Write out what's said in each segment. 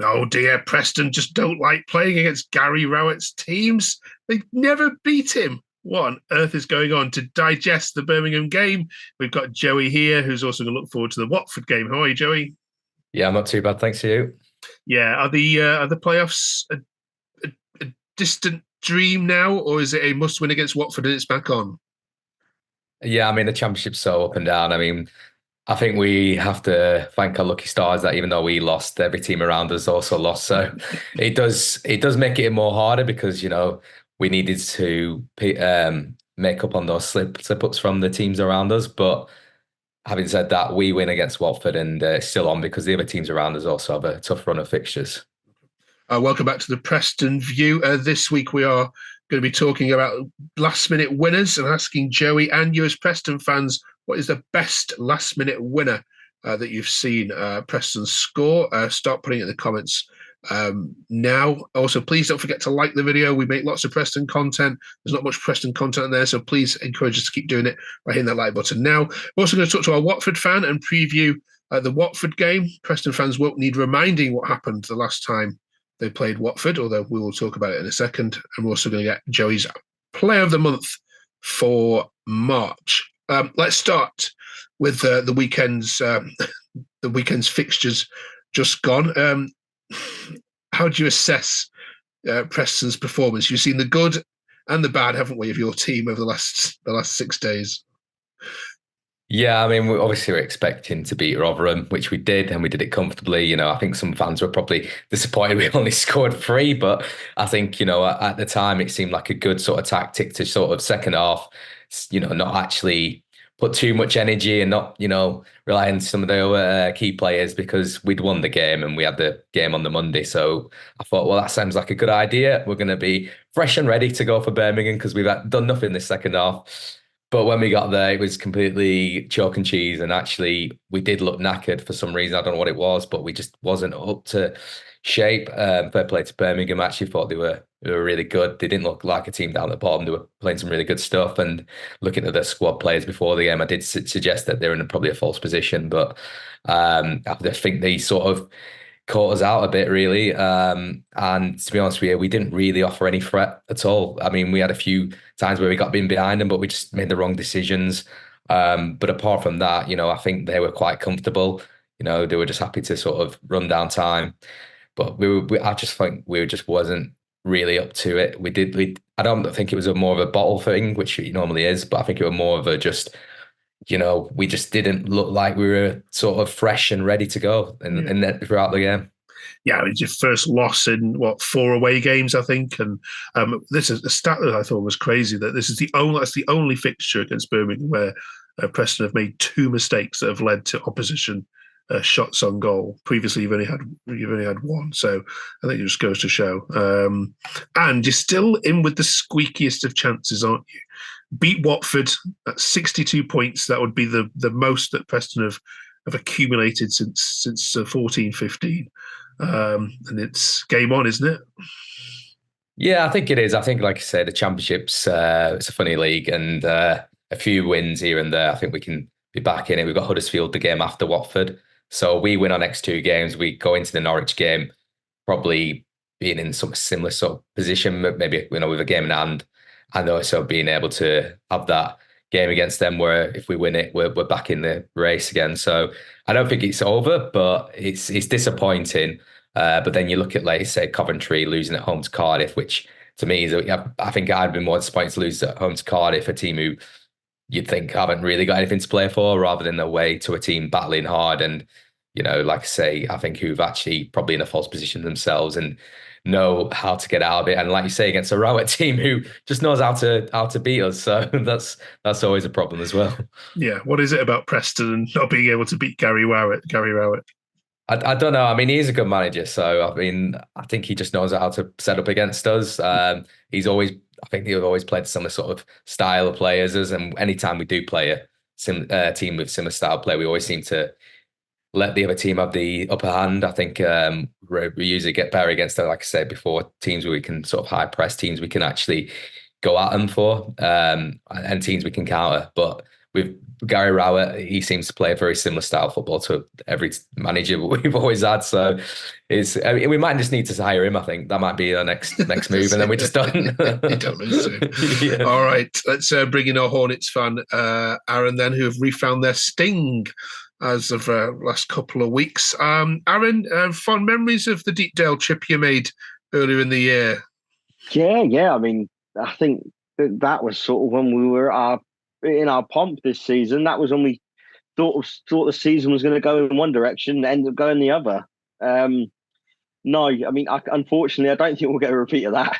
Oh dear, Preston just don't like playing against Gary Rowett's teams. They never beat him. What on earth is going on? To digest the Birmingham game, we've got Joey here, who's also going to look forward to the Watford game. How are you, Joey? Yeah, I'm not too bad, thanks to you. Yeah, are the playoffs a distant dream now, or is it a must-win against Watford and it's back on? Yeah, I mean the championship's so up and down. I mean, I think we have to thank our lucky stars that even though we lost, every team around us also lost. So it does make it more harder because we needed to make up on those slip ups from the teams around us. But having said that, we win against Watford and it's still on because the other teams around us also have a tough run of fixtures. Welcome back to the Preston View. This week we are going to be talking about last-minute winners and asking Joey and you as Preston fans, what is the best last-minute winner that you've seen Preston score? Start putting it in the comments now. Also, please don't forget to like the video. We make lots of Preston content. There's not much Preston content in there, so please encourage us to keep doing it by hitting that like button now. We're also going to talk to our Watford fan and preview the Watford game. Preston fans won't need reminding what happened the last time they played Watford, although we will talk about it in a second. And we're also going to get Joey's Player of the Month for March. Let's start with the weekend's fixtures just gone. How do you assess Preston's performance? You've seen the good and the bad, haven't we, of your team over the last 6 days? Yeah, I mean, obviously we're expecting to beat Rotherham, which we did, and we did it comfortably. I think some fans were probably disappointed we only scored three, but I think, at the time it seemed like a good sort of tactic to sort of second half, not actually put too much energy and not, rely on some of the key players because we'd won the game and we had the game on the Monday. So I thought, well, that sounds like a good idea. We're going to be fresh and ready to go for Birmingham because we've done nothing this second half. But when we got there, it was completely chalk and cheese. And actually, we did look knackered for some reason. I don't know what it was, but we just wasn't up to shape. Fair play to Birmingham. I actually thought they were really good. They didn't look like a team down at the bottom. They were playing some really good stuff. And looking at the squad players before the game, I did suggest that they're in probably a false position. But I think they sort of caught us out a bit, really. And to be honest with you, we didn't really offer any threat at all. I mean, we had a few times where we got in behind them, but we just made the wrong decisions. But apart from that, I think they were quite comfortable. They were just happy to sort of run down time. But I just think we just wasn't really up to it. I don't think it was a more of a bottle thing, which it normally is, but I think it was more of a just we just didn't look like we were sort of fresh and ready to go and then throughout the game. Yeah, it's your first loss in what, four away games, I think. And this is a stat that I thought was crazy, that this is the only fixture against Birmingham where Preston have made two mistakes that have led to opposition shots on goal. Previously, you've only had one, so I think it just goes to show. And you're still in with the squeakiest of chances, aren't you? Beat Watford at 62 points. That would be the most that Preston have accumulated since 14-15. And it's game on, isn't it? Yeah, I think it is. I think, like I said, the Championship's it's a funny league, and a few wins here and there. I think we can be back in it. We've got Huddersfield the game after Watford, so we win our next two games. We go into the Norwich game probably being in some similar sort of position, maybe with a game in hand, and also being able to have that game against them where if we win it, we're back in the race again. So I don't think it's over, but it's disappointing. But then you look at, like, say, Coventry losing at home to Cardiff, which to me is, I think I'd been more disappointed to lose at home to Cardiff, a team who you'd think haven't really got anything to play for, rather than away to a team battling hard and, like I say, I think who've actually probably in a false position themselves and know how to get out of it. And like you say, against a Rowett team who just knows how to beat us. So that's always a problem as well. Yeah. What is it about Preston and not being able to beat Gary Rowett? Gary Rowett. I don't know. I mean, he's a good manager, so I mean, I think he just knows how to set up against us. I think he's always played similar sort of style of players as, and anytime we do play a team with similar style play, we always seem to let the other team have the upper hand. I think we usually get better against, like I said before, teams where we can sort of high press, teams we can actually go at them for, and teams we can counter. But with Gary Rowett, he seems to play a very similar style of football to every manager we've always had. So I mean, we might just need to hire him. I think that might be our next move, and then we just don't. You don't lose to. Yeah. All right, let's bring in our Hornets fan, Aaron, then, who have refound their sting as of last couple of weeks. Aaron, fond memories of the Deepdale trip you made earlier in the year? Yeah. I mean, I think that was sort of when we were in our pomp this season. That was when we thought the season was going to go in one direction and end up going the other. No, I mean, unfortunately, I don't think we'll get a repeat of that.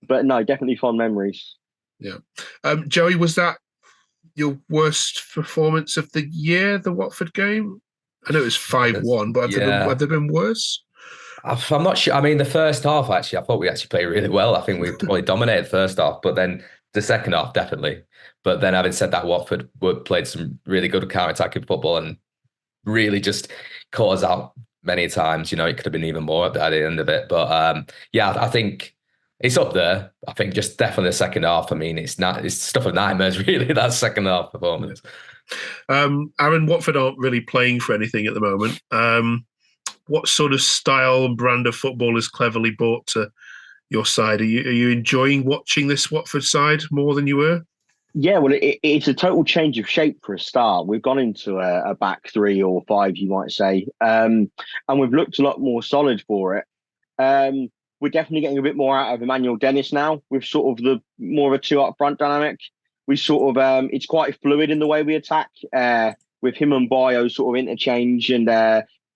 But no, definitely fond memories. Yeah. Joey, was that your worst performance of the year, the Watford game? I know it was 5-1, but have there been worse? I'm not sure. I mean, the first half, actually, I thought we actually played really well. I think we probably dominated the first half, but then the second half, definitely. But then having said that, Watford played some really good counter-attacking football and really just caught us out many times. You know, it could have been even more at the end of it. But yeah, I think it's up there. I think just definitely the second half. I mean, it's stuff of nightmares, really, that second half performance. Aaron, Watford aren't really playing for anything at the moment. What sort of style and brand of football is cleverly brought to your side? Are you enjoying watching this Watford side more than you were? Yeah, well, it's a total change of shape for a start. We've gone into a back 3 or 5, you might say, and we've looked a lot more solid for it. We're definitely getting a bit more out of Emmanuel Dennis now, with sort of the more of a 2 up front dynamic. We sort of it's quite fluid in the way we attack, with him and Bio sort of interchange, and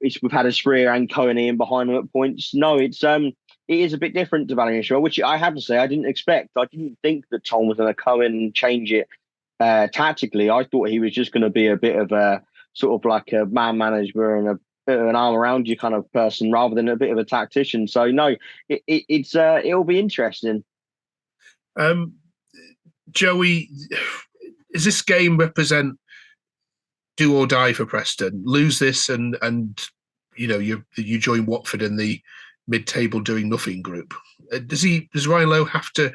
we've had Asprilla and Cohen in behind them at points. No, it is a bit different to Valerian Shaw, which I have to say I didn't expect. I didn't think that Tom was going to come in and change it tactically. I thought he was just going to be a bit of a sort of like a man manager and a bit of an arm around you kind of person, rather than a bit of a tactician. So no, it'll be interesting. Joey, does this game represent do or die for Preston? Lose this and you know you join Watford in the mid-table doing nothing group. Does Ryan Lowe have to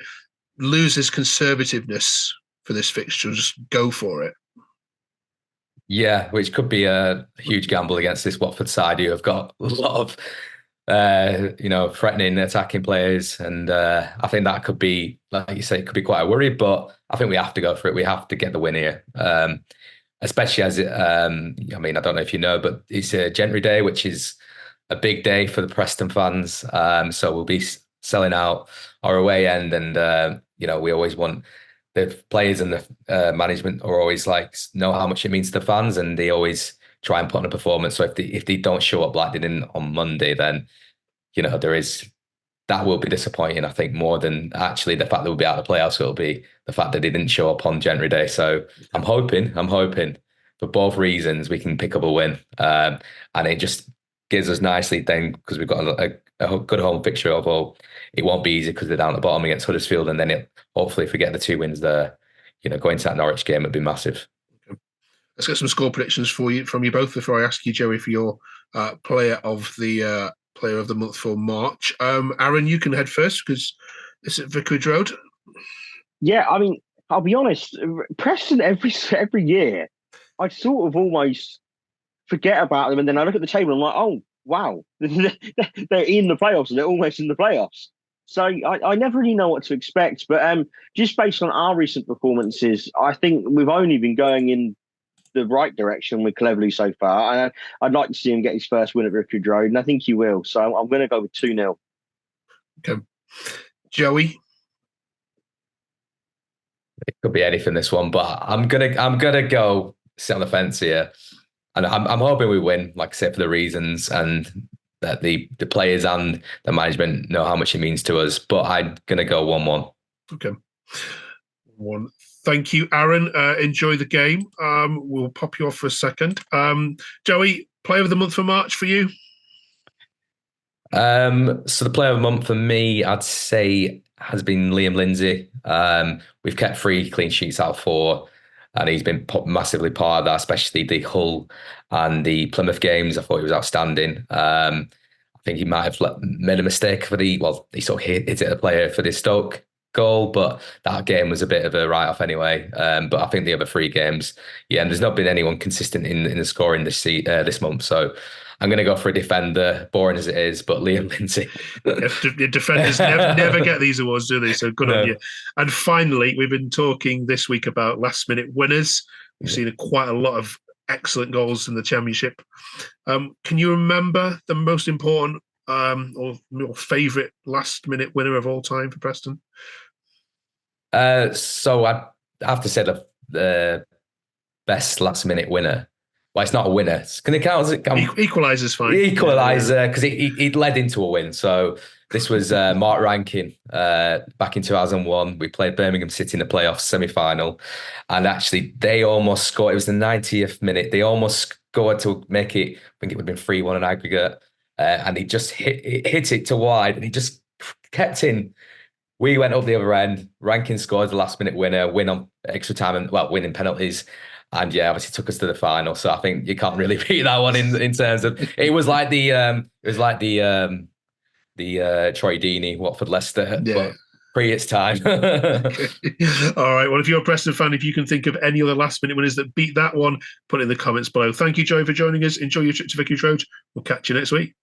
lose his conservativeness for this fixture and just go for it? Yeah, which could be a huge gamble against this Watford side who have got a lot of threatening attacking players, and I think that could be, like you say, it could be quite a worry, but I think we have to go for it. We have to get the win here. Especially as I mean, I don't know if you know, but it's a Gentry Day, which is a big day for the Preston fans. So we'll be selling out our away end, and we always want the players and the management are always like know how much it means to the fans, and they always try and put on a performance. So if they don't show up like they didn't on Monday, then that will be disappointing. I think more than actually the fact that we'll be out of the playoffs, it'll be the fact that they didn't show up on Gentry Day. So I'm hoping for both reasons we can pick up a win, and it just gives us nicely then, because we've got a good home fixture. Although it won't be easy because they're down at the bottom against Huddersfield, and then hopefully if we get the 2 wins there, going to that Norwich game would be massive. Let's get some score predictions from you both before I ask you, Joey, for your player of the month for March. Aaron, you can head first because it's at Vicarage Road. Yeah, I mean, I'll be honest. Preston every year, I sort of almost forget about them, and then I look at the table and I'm like, oh wow, they're in the playoffs, and they're almost in the playoffs. So I never really know what to expect. But just based on our recent performances, I think we've only been going in the right direction with Cleverley so far. And I'd like to see him get his first win at Vicarage Road, and I think he will. So I'm going to go with 2-0. Okay. Joey? It could be anything, this one, but I'm gonna go sit on the fence here. And I'm hoping we win, like I said, for the reasons, and that the players and the management know how much it means to us. But I'm going to go 1-1. Okay. 1. Thank you, Aaron. Enjoy the game. We'll pop you off for a second. Joey, player of the month for March for you? So the player of the month for me, I'd say, has been Liam Lindsay. We've kept 3 clean sheets out of 4. And he's been massively part of that, especially the Hull and the Plymouth games. I thought he was outstanding. I think he might have made a mistake he sort of hit it at the player for the Stoke goal, but that game was a bit of a write-off anyway. But I think the other 3 games, yeah, and there's not been anyone consistent in the scoring this month. So I'm going to go for a defender, boring as it is, but Liam Lindsay. The defenders never get these awards, do they? So good on you. And finally, we've been talking this week about last-minute winners. We've seen quite a lot of excellent goals in the Championship. Can you remember the most important or your favourite last-minute winner of all time for Preston? So I have to say the best last-minute winner. Well, it's not a winner. Can it count as it? Equaliser's fine. Equaliser, because it led into a win. So this was Mark Rankin back in 2001. We played Birmingham City in the playoffs semi-final. And actually, they almost scored. It was the 90th minute. They almost scored to make it, I think it would have been 3-1 in aggregate. And he just hit it to wide, and he just kept in. We went up the other end. Rankin scored the last-minute winner, win on extra time, and winning penalties. And yeah, obviously took us to the final. So I think you can't really beat that one in terms of it was like the Troy Deeney, Watford Leicester, but pre its time. Okay. All right. Well, if you're a Preston fan, if you can think of any other last-minute winners that beat that one, put it in the comments below. Thank you, Joey, for joining us. Enjoy your trip to Vicarage Road. We'll catch you next week.